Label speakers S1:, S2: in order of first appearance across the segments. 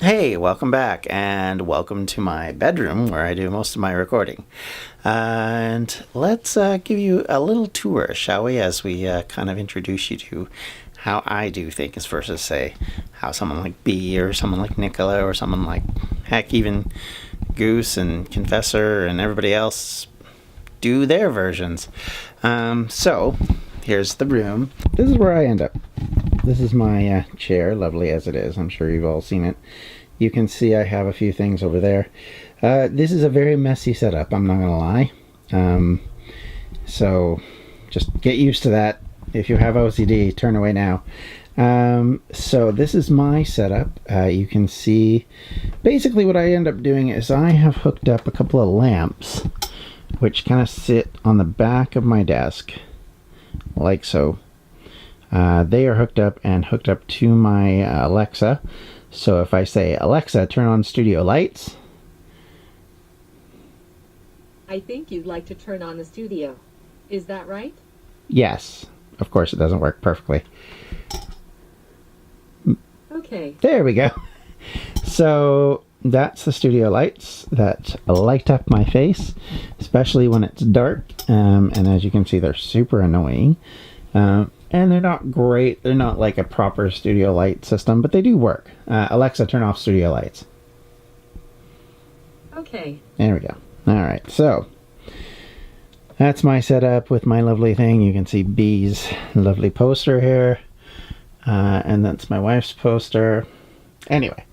S1: Hey, welcome back, and welcome to my bedroom where I do most of my recording. And let's give you a little tour, shall we, as we kind of introduce you to how I do things versus, say, how someone like B or someone like Nicola or someone like, heck, even Goose and Confessor and everybody else do their versions. So, here's the room. This is where I end up. This is my chair, lovely as it is. I'm sure you've all seen it. You can see I have a few things over there. This is a very messy setup, I'm not going to lie. So just get used to that. If you have OCD, turn away now. So this is my setup. You can see basically what I end up doing is I have hooked up a couple of lamps which kind of sit on the back of my desk like so. They are hooked up to my Alexa. So if I say, Alexa, turn on studio lights.
S2: I think you'd like to turn on the studio. Is that right?
S1: Yes. Of course, it doesn't work perfectly.
S2: Okay.
S1: There we go. So that's the studio lights that light up my face, especially when it's dark. And as you can see, they're super annoying. And they're not great. They're not like a proper studio light system, but they do work. Alexa, turn off studio lights.
S2: Okay.
S1: There we go. All right, so that's my setup with my lovely thing. You can see B's lovely poster here. And that's my wife's poster. Anyway,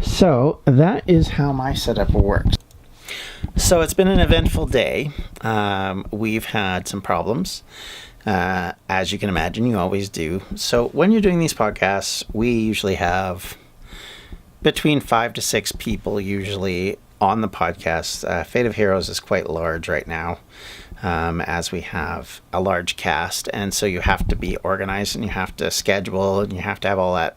S1: so that is how my setup works. So it's been an eventful day. We've had some problems. As you can imagine, you always do. So when you're doing these podcasts, we usually have between 5 to 6 people usually on the podcast. Fate of Heroes is quite large right now, as we have a large cast, and so you have to be organized and you have to schedule and you have to have all that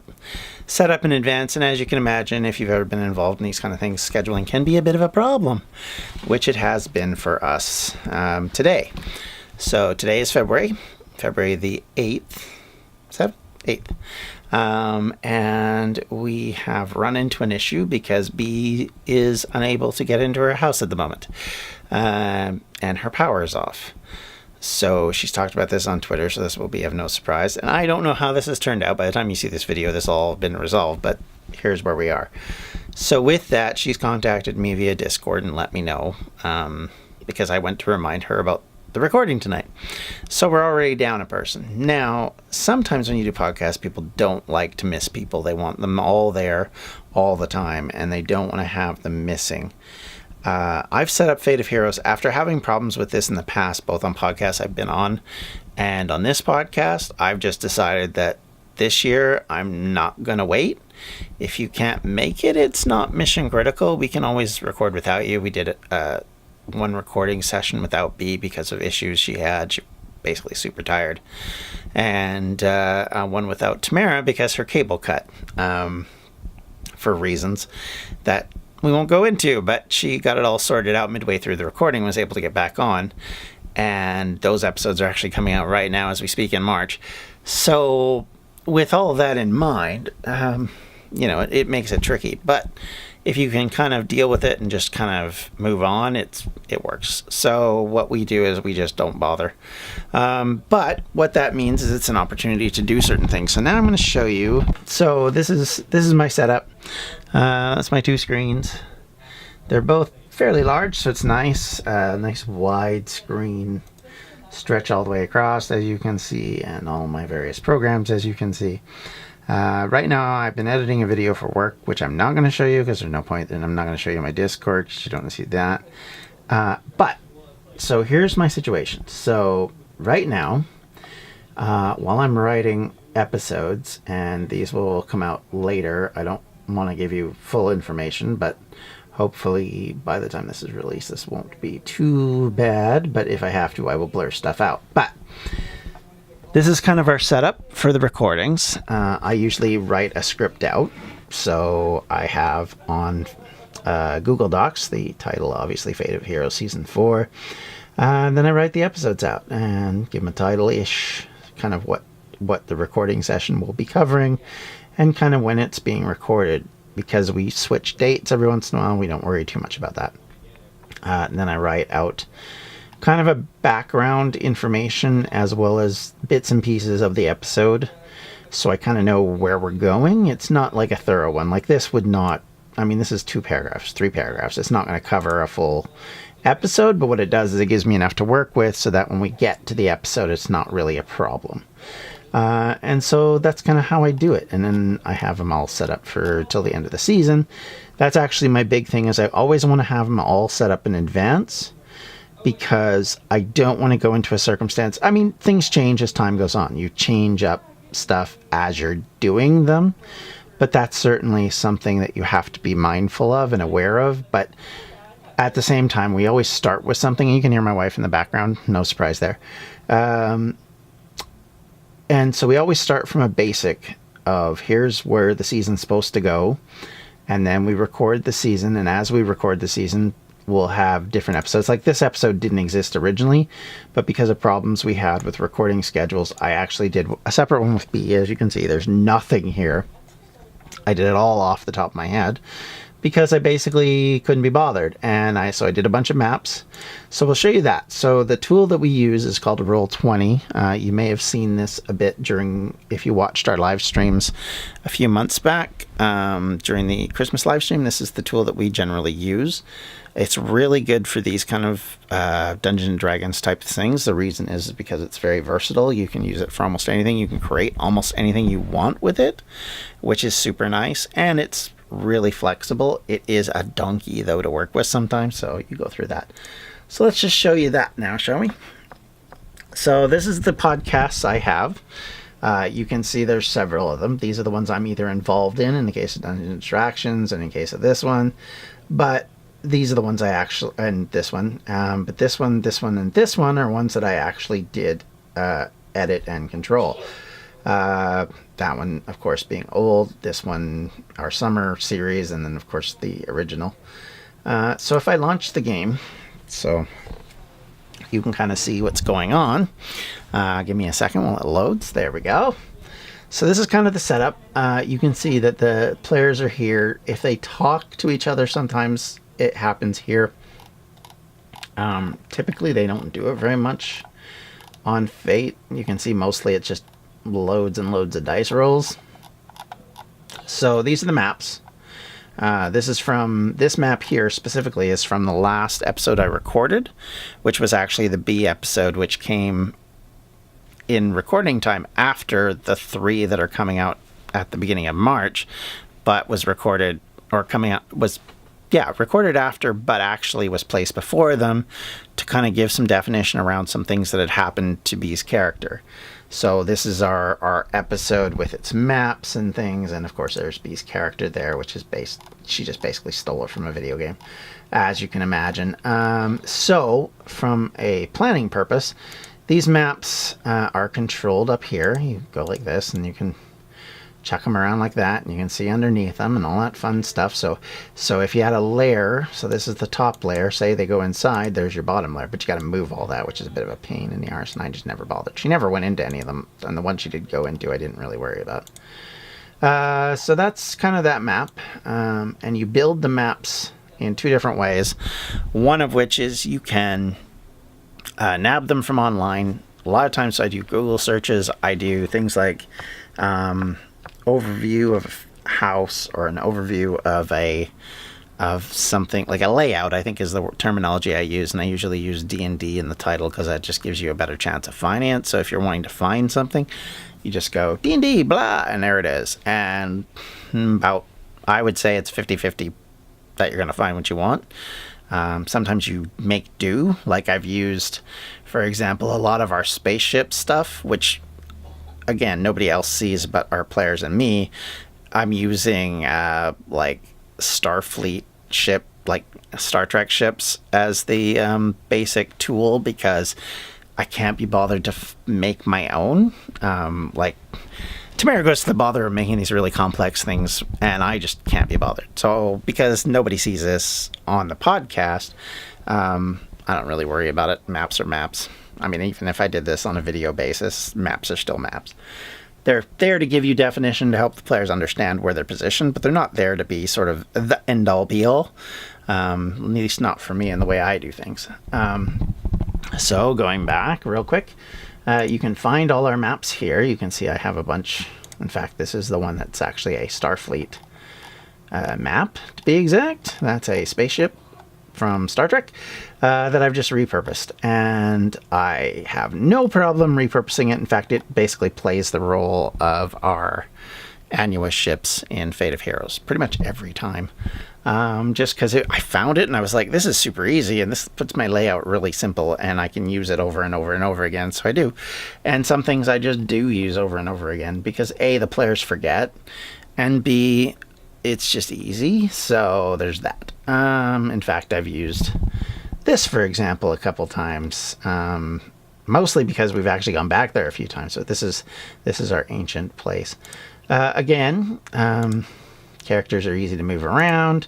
S1: set up in advance. And as you can imagine, if you've ever been involved in these kind of things, scheduling can be a bit of a problem, which it has been for us today. So today is February the 8th, 8th. And we have run into an issue because B is unable to get into her house at the moment. And her power is off. So she's talked about this on Twitter, so this will be of no surprise. And I don't know how this has turned out. By the time you see this video, this will all have been resolved, but here's where we are. So with that, she's contacted me via Discord and let me know, because I went to remind her about the recording tonight. So we're already down a person. Now, sometimes when you do podcasts, people don't like to miss people. They want them all there all the time, and they don't want to have them missing. I've set up Fate of Heroes after having problems with this in the past, both on podcasts I've been on and on this podcast. I've just decided that this year I'm not going to wait. If you can't make it, it's not mission critical. We can always record without you. We did one recording session without B because of issues she had. She basically super tired. And one without Tamara because her cable cut for reasons that we won't go into, but she got it all sorted out midway through the recording, was able to get back on. And those episodes are actually coming out right now as we speak in March. So with all of that in mind, it makes it tricky. But if you can kind of deal with it and just kind of move on, it works. So what we do is we just don't bother. But what that means is it's an opportunity to do certain things. So now I'm going to show you. So this is my setup. That's my 2 screens. They're both fairly large, so it's nice. Nice wide screen, stretch all the way across, as you can see, and all my various programs, as you can see. Right now I've been editing a video for work, which I'm not going to show you because there's no point, and I'm not going to show you my Discord because you don't want to see that. But so here's my situation. So right now, while I'm writing episodes, and these will come out later, I don't want to give you full information, but hopefully by the time this is released, this won't be too bad. But if I have to, I will blur stuff out. But this is kind of our setup for the recordings. I usually write a script out. So I have on Google Docs the title, obviously, Fate of Heroes Season 4. And then I write the episodes out and give them a title-ish, kind of what the recording session will be covering, and kind of when it's being recorded. because we switch dates every once in a while, we don't worry too much about that. And then I write out kind of a background information as well as bits and pieces of the episode, so I kind of know where we're going. It's not like a thorough one. Like this would not, I mean, this is 2 paragraphs, 3 paragraphs. It's not going to cover a full episode, but what it does is it gives me enough to work with so that when we get to the episode, it's not really a problem. And so that's kind of how I do it. And then I have them all set up for till the end of the season. That's actually my big thing, is I always want to have them all set up in advance, because I don't want to go into a circumstance. I mean, things change as time goes on. You change up stuff as you're doing them, but that's certainly something that you have to be mindful of and aware of. But at the same time, we always start with something. You can hear my wife in the background. No surprise there. And so we always start from a basic of here's where the season's supposed to go. And then we record the season. And as we record the season, we'll have different episodes. Like this episode didn't exist originally, but because of problems we had with recording schedules, I actually did a separate one with B. As you can see, there's nothing here. I did it all off the top of my head because I basically couldn't be bothered. And so I did a bunch of maps. So we'll show you that. So the tool that we use is called Roll20. You may have seen this a bit if you watched our live streams a few months back during the Christmas live stream. This is the tool that we generally use. It's really good for these kind of Dungeons and Dragons type of things. The reason is because it's very versatile. You can use it for almost anything. You can create almost anything you want with it, which is super nice. And it's really flexible. It is a donkey, though, to work with sometimes. So you go through that. So let's just show you that now, shall we? So this is the podcasts I have. You can see there's several of them. These are the ones I'm either involved in the case of Dungeons and Distractions, and in case of this one. But these are the ones I actually, and this one, but this one, and this one are ones that I actually did edit and control. That one, of course, being old. This one, our summer series, and then, of course, the original. So if I launch the game, so you can kind of see what's going on. Give me a second while it loads. There we go. So this is kind of the setup. You can see that the players are here. If they talk to each other, sometimes it happens here. Typically, they don't do it very much on Fate. You can see mostly it's just loads and loads of dice rolls. So these are the maps. This map here specifically is from the last episode I recorded, which was actually the B episode, which came in recording time after the 3 that are coming out at the beginning of March, but was recorded recorded after, but actually was placed before them to kind of give some definition around some things that had happened to B's character. So this is our episode with its maps and things, and of course there's B's character there, which is she just basically stole it from a video game, as you can imagine. So from a planning purpose, these maps are controlled up here. You go like this, and you can chuck them around like that, and you can see underneath them and all that fun stuff. So if you had a layer, so this is the top layer, say they go inside, there's your bottom layer, but you got to move all that, which is a bit of a pain in the arse, and I just never bothered. She never went into any of them, and the ones she did go into, I didn't really worry about. So that's kind of that map, and you build the maps in 2 different ways, one of which is you can nab them from online. A lot of times I do Google searches. I do things like overview of a house, or an overview of something like a layout, I think is the terminology I use, and I usually use D&D in the title because that just gives you a better chance of finding it. So if you're wanting to find something, you just go D&D blah, and there it is. And I would say it's 50-50 that you're going to find what you want. Sometimes you make do, like I've used, for example, a lot of our spaceship stuff, which again nobody else sees but our players and me. I'm using like Starfleet ship, like Star Trek ships, as the basic tool because I can't be bothered to make my own. Like Tamara goes to the bother of making these really complex things, and I just can't be bothered. So because nobody sees this on the podcast, I don't really worry about it. Maps are maps. I mean, even if I did this on a video basis, maps are still maps. they're there to give you definition to help the players understand where they're positioned, but they're not there to be sort of the end-all be-all. At least not for me in the way I do things. So going back real quick, you can find all our maps here. You can see I have a bunch. In fact, this is the one that's actually a Starfleet map, to be exact. That's a spaceship from Star Trek that I've just repurposed. And I have no problem repurposing it. In fact, it basically plays the role of our Annuous ships in Fate of Heroes pretty much every time. Just because I found it and I was like, this is super easy and this puts my layout really simple and I can use it over and over and over again. So I do. And some things I just do use over and over again because A, the players forget, and B, it's just easy. So there's that. In fact, I've used this, for example, a couple times. Mostly because we've actually gone back there a few times. So this is our ancient place. Again, characters are easy to move around.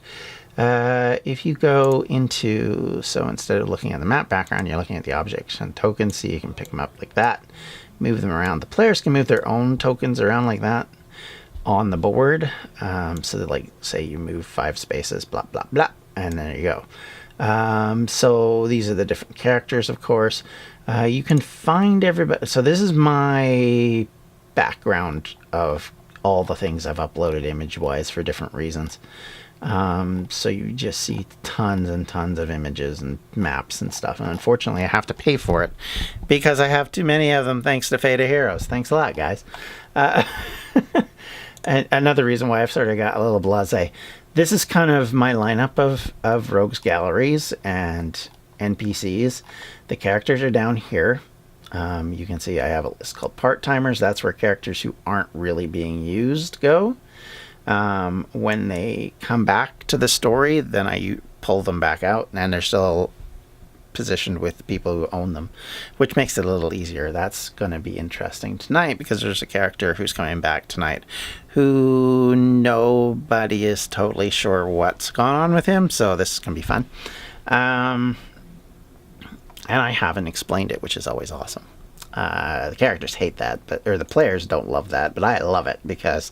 S1: If you go into, so instead of looking at the map background, you're looking at the objects and tokens, so you can pick them up like that, move them around. The players can move their own tokens around like that on the board. So that, like, say you move 5 spaces, blah, blah, blah, and there you go. So these are the different characters, of course. You can find everybody. So this is my background of all the things I've uploaded image-wise for different reasons. So you just see tons and tons of images and maps and stuff. And unfortunately, I have to pay for it because I have too many of them thanks to Fate of Heroes. Thanks a lot, guys. And another reason why I've sort of got a little blasé. This is kind of my lineup of rogues galleries and NPCs. The characters are down here. You can see I have a list called part-timers. That's where characters who aren't really being used go. When they come back to the story, then I pull them back out, and they're still positioned with the people who own them, which makes it a little easier. That's going to be interesting tonight because there's a character who's coming back tonight who nobody is totally sure what's gone on with him, so this is going to be fun. And I haven't explained it, which is always awesome. The characters hate that, or the players don't love that, but I love it because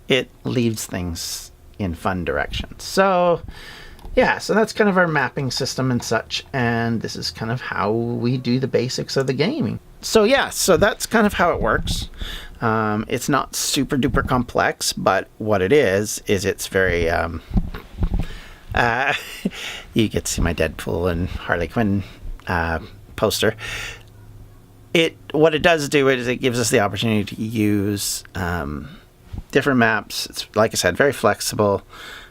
S1: it leads things in fun directions. So, yeah, so that's kind of our mapping system and such, and this is kind of how we do the basics of the gaming. So, yeah, so that's kind of how it works. It's not super duper complex, but what it is it's very... you get to see my Deadpool and Harley Quinn poster. What it does do is it gives us the opportunity to use different maps. It's, like I said, very flexible.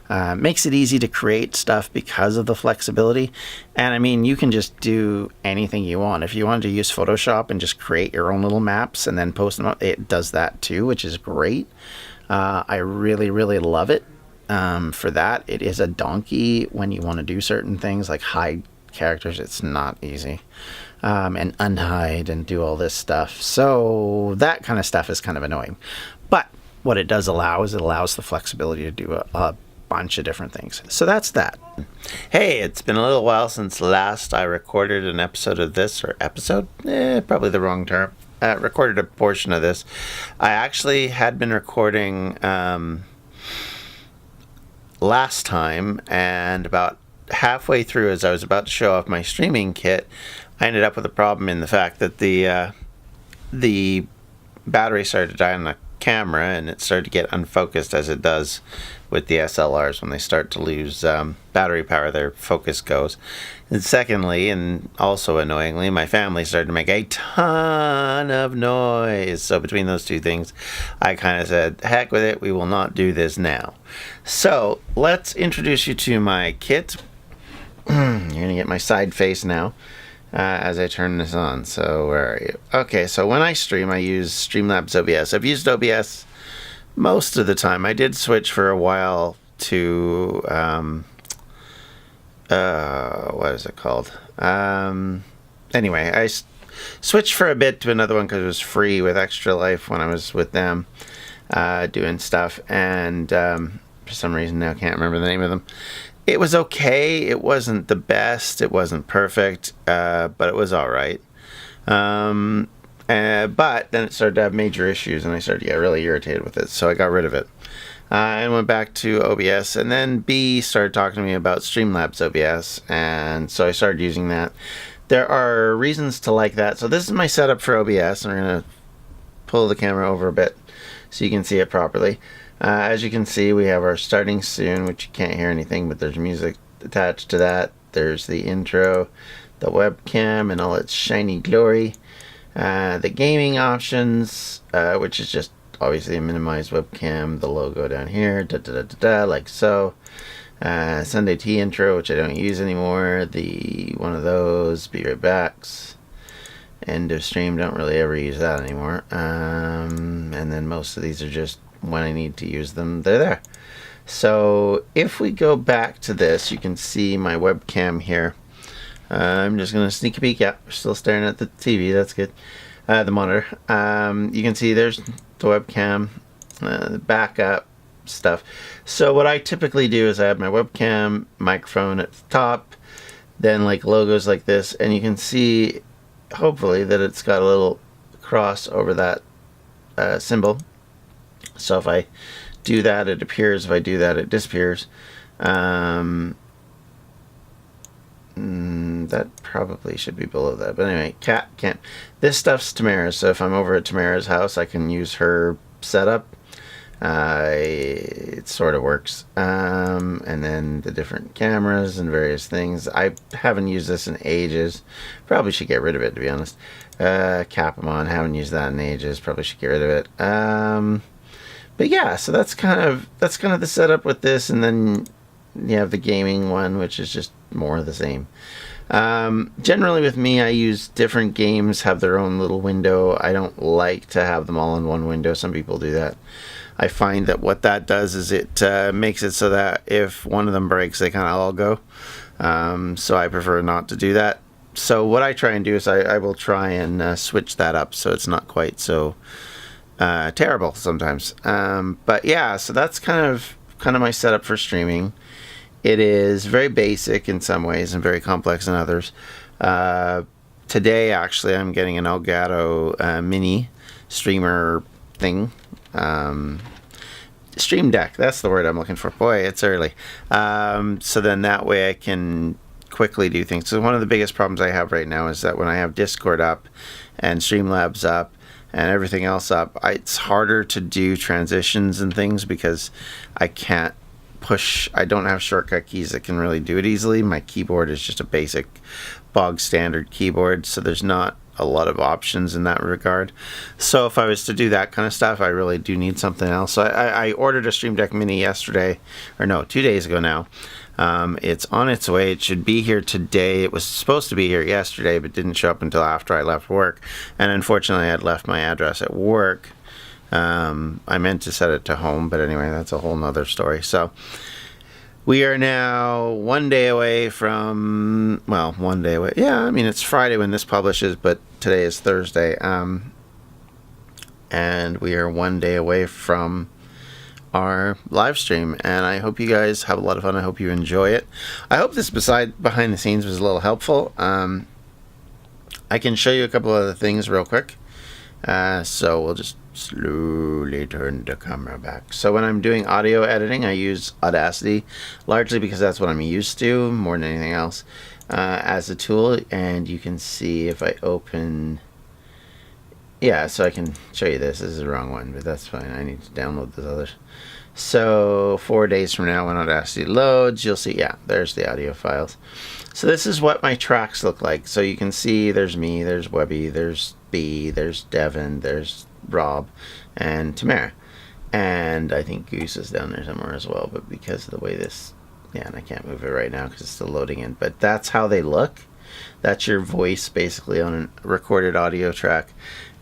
S1: Makes it easy to create stuff because of the flexibility. And I mean, you can just do anything you want. If you wanted to use Photoshop and just create your own little maps and then post them up, it does that too, which is great. I really, really love it for that. It is a donkey when you want to do certain things like hide characters. It's not easy. And unhide and do all this stuff. So that kind of stuff is kind of annoying. But what it does allow is it allows the flexibility to do a bunch of different things. So that's that. Hey, it's been a little while since last I recorded an episode of this, or episode? Probably the wrong term. Recorded a portion of this. I actually had been recording last time, and about halfway through, as I was about to show off my streaming kit, I ended up with a problem in the fact that the battery started to die on the camera, and it started to get unfocused, as it does with the SLRs. When they start to lose battery power, their focus goes. And secondly, and also annoyingly, my family started to make a ton of noise. So between those two things, I kind of said, heck with it, we will not do this now. So let's introduce you to my kit. You're going to get my side face now. As I turn this on. So where are you? Okay, so when I stream, I use Streamlabs OBS. I've used OBS most of the time. I did switch for a while to what is it called? Anyway, I switched for a bit to another one because it was free with Extra Life when I was with them doing stuff, and for some reason now I can't remember the name of them. It was okay. It wasn't the best. It wasn't perfect, but it was all right. But then it started to have major issues, and I started to get really irritated with it, so I got rid of it. And went back to OBS, and then B started talking to me about Streamlabs OBS, and so I started using that. There are reasons to like that. So this is my setup for OBS, and we're going to pull the camera over a bit so you can see it properly. As you can see, we have our starting soon, which you can't hear anything, but there's music attached to that. There's the intro, the webcam and all its shiny glory. The gaming options, which is just obviously a minimized webcam, the logo down here, like so. Sunday Tea intro, which I don't use anymore. The one of those, be right backs. End of stream, don't really ever use that anymore. And then most of these are just when I need to use them, they're there. So if we go back to this, you can see my webcam here. I'm just going to sneak a peek. Yeah, we're still staring at the TV. That's good. The monitor. You can see there's the webcam, the backup stuff. So what I typically do is I have my webcam, microphone at the top, then like logos like this, and you can see hopefully that it's got a little cross over that symbol. So if I do that, it appears. If I do that, it disappears. That probably should be below that. But anyway, cat can't. This stuff's Tamara's, so if I'm over at Tamara's house, I can use her setup. It sort of works. And then the different cameras and various things. I haven't used this in ages. Probably should get rid of it, to be honest. Capamon, haven't used that in ages. Probably should get rid of it. But yeah, so that's kind of the setup with this, and then you have the gaming one, which is just more of the same. Generally with me, I use different games have their own little window. I don't like to have them all in one window. Some people do that. I find that what that does is it makes it so that if one of them breaks, they kind of all go. So I prefer not to do that. So what I try and do is I will try and switch that up so it's not quite so terrible sometimes. But yeah, so that's kind of my setup for streaming. It is very basic in some ways and very complex in others. Today, actually, I'm getting an Elgato mini streamer thing. Stream Deck, that's the word I'm looking for. Boy, it's early. So then that way I can quickly do things. So one of the biggest problems I have right now is that when I have Discord up and Streamlabs up and everything else up, it's harder to do transitions and things because I can't push. I don't have shortcut keys that can really do it easily. My keyboard is just a basic bog standard keyboard, so there's not a lot of options in that regard. So if I was to do that kind of stuff, I really do need something else. So I ordered a Stream Deck Mini yesterday, or no, 2 days ago now. It's on its way. It should be here today. It was supposed to be here yesterday, but didn't show up until after I left work. And unfortunately, I had left my address at work. I meant to set it to home, but anyway, that's a whole nother story. So we are now 1 day away from, well, 1 day away. Yeah, I mean, it's Friday when this publishes, but today is Thursday. And we are 1 day away from our live stream, and I hope you guys have a lot of fun. I hope you enjoy it. I hope this behind the scenes was a little helpful. I can show you a couple other things real quick. So we'll just slowly turn the camera back. So when I'm doing audio editing, I use Audacity, largely because that's what I'm used to more than anything else, as a tool. And you can see if I open, yeah, so I can show you this. This is the wrong one, but that's fine. I need to download those others. So 4 days from now, when Audacity loads, you'll see, yeah, there's the audio files. So this is what my tracks look like. So you can see there's me, there's Webby, there's B, there's Devin, there's Rob, and Tamara. And I think Goose is down there somewhere as well, but because of the way this, yeah, and I can't move it right now because it's still loading in. But that's how they look. That's your voice basically on a recorded audio track.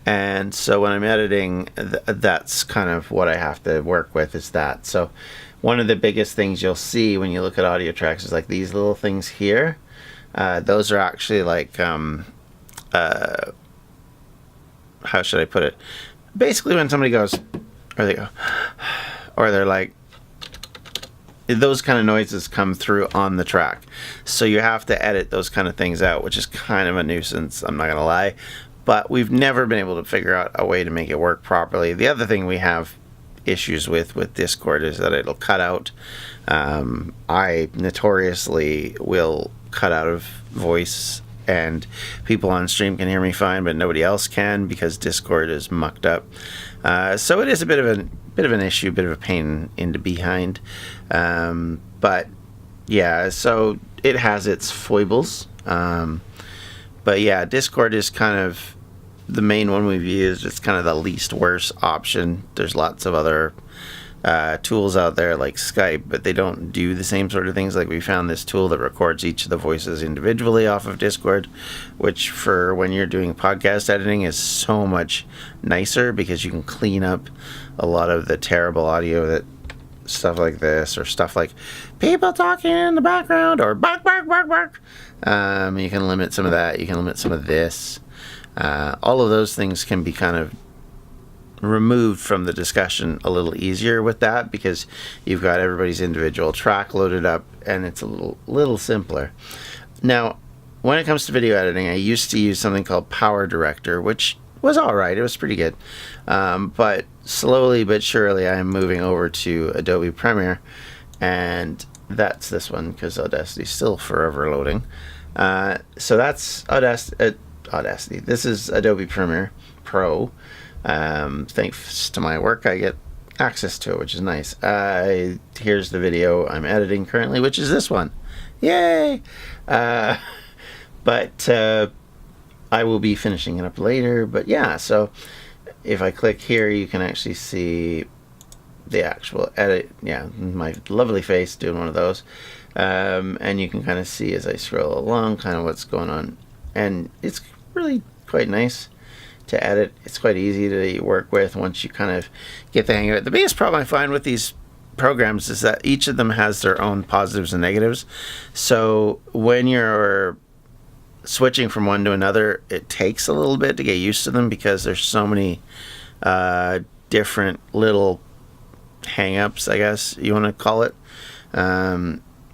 S1: And so when I'm editing, that's kind of what I have to work with, is that. So one of the biggest things you'll see when you look at audio tracks is like these little things here. Those are actually like, how should I put it? Basically when somebody goes, or they go, or they're like, those kind of noises come through on the track. So you have to edit those kind of things out, which is kind of a nuisance, I'm not going to lie. but we've never been able to figure out a way to make it work properly. The other thing we have issues with Discord is that it'll cut out. I notoriously will cut out of voice, and people on stream can hear me fine, but nobody else can because Discord is mucked up. So it is a bit of an issue, a bit of a pain in the behind. But yeah, so it has its foibles. But yeah, Discord is kind of the main one we've used. It's kind of the least worst option. There's lots of other tools out there like Skype, but they don't do the same sort of things. Like we found this tool that records each of the voices individually off of Discord, which for when you're doing podcast editing is so much nicer because you can clean up a lot of the terrible audio, that stuff like this, or stuff like people talking in the background, or bark bark bark bark. You can limit some of that. You can limit some of this. All of those things can be kind of removed from the discussion a little easier with that, because you've got everybody's individual track loaded up, and it's a little simpler. Now, when it comes to video editing, I used to use something called Power Director, which was all right. It was pretty good. But slowly but surely, I'm moving over to Adobe Premiere, and that's this one, because Audacity's still forever loading. So that's Audacity. This is Adobe Premiere Pro. Thanks to my work, I get access to it, which is nice. Here's the video I'm editing currently, which is this one. Yay! But I will be finishing it up later. But yeah, so if I click here, you can actually see the actual edit. Yeah, my lovely face doing one of those. And you can kind of see as I scroll along kind of what's going on. And it's really quite nice to edit. It's quite easy to work with once you kind of get the hang of it. The biggest problem I find with these programs is that each of them has their own positives and negatives. So when you're switching from one to another, it takes a little bit to get used to them, because there's so many different little hang-ups, I guess you want to call it.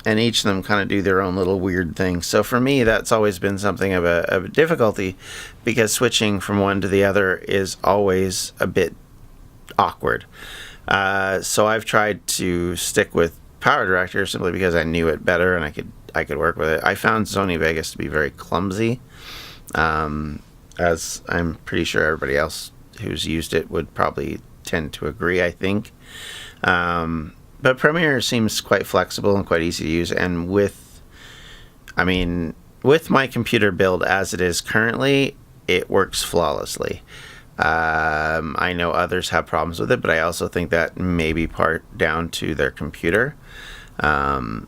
S1: And each of them kind of do their own little weird thing. So for me, that's always been something of a difficulty, because switching from one to the other is always a bit awkward. So I've tried to stick with Power Director simply because I knew it better and I could work with it. I found Sony Vegas to be very clumsy, as I'm pretty sure everybody else who's used it would probably tend to agree, I think. But Premiere seems quite flexible and quite easy to use, and with my computer build as it is currently, it works flawlessly. I know others have problems with it, but I also think that may be part down to their computer. And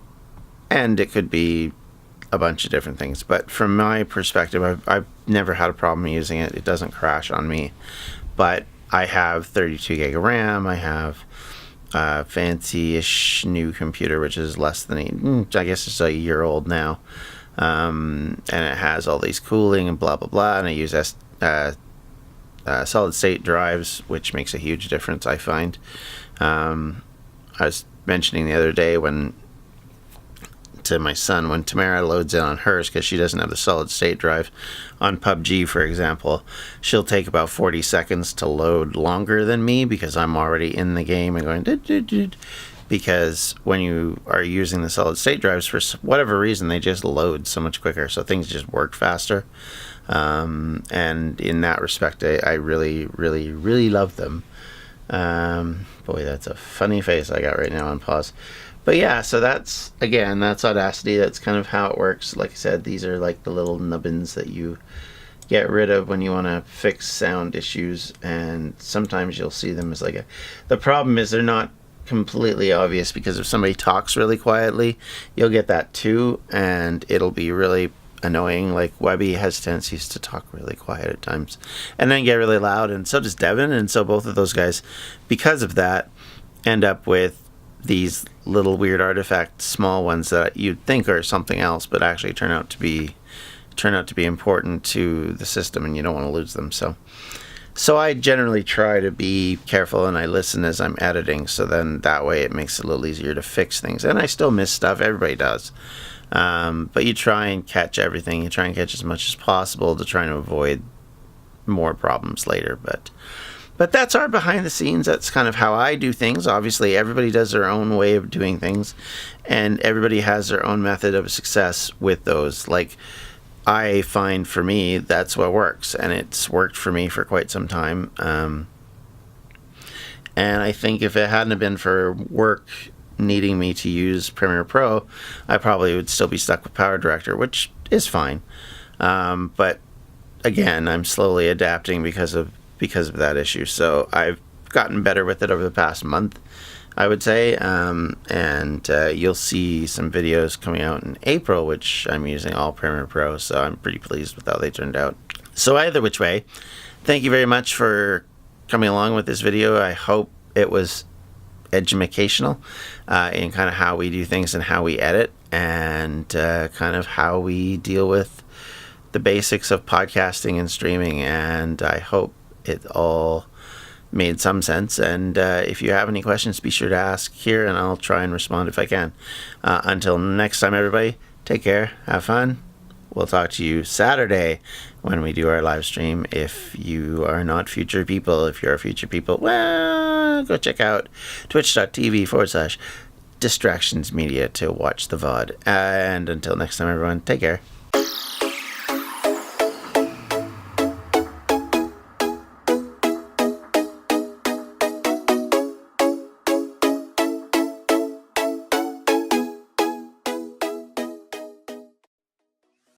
S1: it could be a bunch of different things. But from my perspective, I've never had a problem using it. It doesn't crash on me. But I have 32 gig of RAM. I have a fancy-ish new computer, which is less than I guess it's a year old now. And it has all these cooling and blah, blah, blah. And I use solid-state drives, which makes a huge difference, I find. I was mentioning the other day to my son, when Tamara loads in on hers, because she doesn't have the solid-state drive, on PUBG, for example, she'll take about 40 seconds to load longer than me, because I'm already in the game and going, because when you are using the solid-state drives, for whatever reason, they just load so much quicker, so things just work faster. And in that respect, I really, really, really love them. Boy, that's a funny face I got right now on pause. But yeah, so that's Audacity. That's kind of how it works. Like I said, these are like the little nubbins that you get rid of when you want to fix sound issues, and sometimes you'll see them as the problem is they're not completely obvious, because if somebody talks really quietly, you'll get that too, and it'll be really annoying. Like Webby has tendencies to talk really quiet at times and then get really loud, and so does Devin, and so both of those guys, because of that, end up with these little weird artifacts, small ones that you'd think are something else, but actually turn out to be important to the system, and you don't want to lose them. So I generally try to be careful, and I listen as I'm editing, so then that way it makes it a little easier to fix things. And I still miss stuff, everybody does. But you try and catch everything. You try and catch as much as possible to try to avoid more problems later. But that's our behind the scenes. That's kind of how I do things. Obviously, everybody does their own way of doing things, and everybody has their own method of success with those. Like, I find for me, that's what works, and it's worked for me for quite some time. And I think if it hadn't been for work needing me to use Premiere Pro, I probably would still be stuck with Power Director, which is fine. But again, I'm slowly adapting because of that issue. So I've gotten better with it over the past month, I would say. And you'll see some videos coming out in April, which I'm using all Premiere Pro. So I'm pretty pleased with how they turned out. So either which way, thank you very much for coming along with this video. I hope it was educational in kind of how we do things and how we edit, and kind of how we deal with the basics of podcasting and streaming. And I hope it all made some sense. And if you have any questions, be sure to ask here, and I'll try and respond if I can. Until next time, everybody, take care, have fun. We'll talk to you Saturday when we do our live stream. If you are not future people, if you're future people, well, go check out twitch.tv/distractions media to watch the VOD. And until next time, everyone, take care.